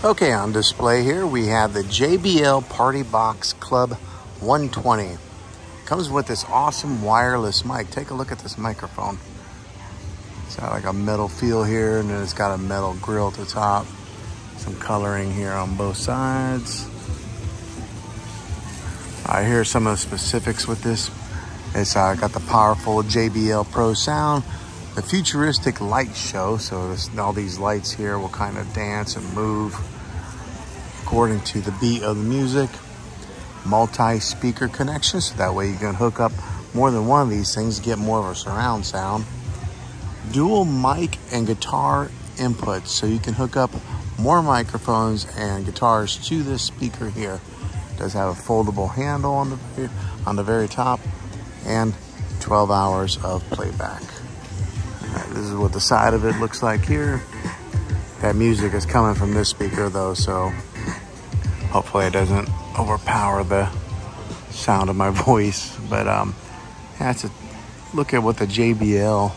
Okay, on display here we have the JBL PartyBox Club 120. Comes with this awesome wireless mic. Take a look at this microphone. It's got like a metal feel here, and then it's got a metal grill at the top. Some coloring here on both sides. Here's some of the specifics with this. It's got the powerful JBL Pro Sound, the futuristic light show. So all these lights here will kind of dance and move according to the beat of the music. Multi-speaker connection, so that way you can hook up more than one of these things to get more of a surround sound. Dual mic and guitar inputs, so you can hook up more microphones and guitars to this speaker here. It does have a foldable handle on the very top, and 12 hours of playback. Right, this is what the side of it looks like here. That music is coming from this speaker though, so hopefully it doesn't overpower the sound of my voice. But that's a look at what the JBL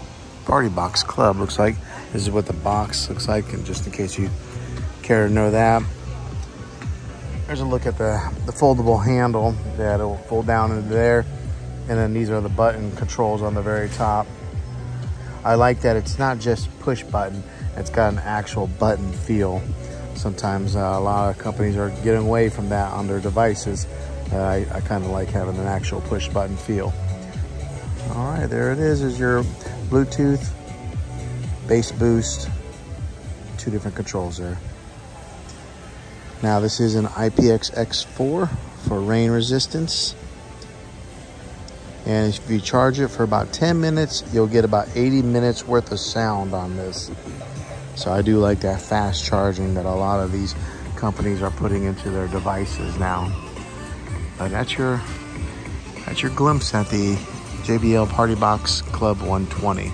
PartyBox Club looks like. This is what the box looks like, and just in case you care to know that. There's a look at the foldable handle that will fold down into there, and then these are the button controls on the very top. I like that it's not just push button, it's got an actual button feel. Sometimes a lot of companies are getting away from that on their devices. I kind of like having an actual push button feel. All right, there it is your Bluetooth, bass boost, 2 different controls there. Now this is an IPX4 for rain resistance. And if you charge it for about 10 minutes, you'll get about 80 minutes worth of sound on this. So I do like that fast charging that a lot of these companies are putting into their devices now. But that's your glimpse at the JBL PartyBox Club 120.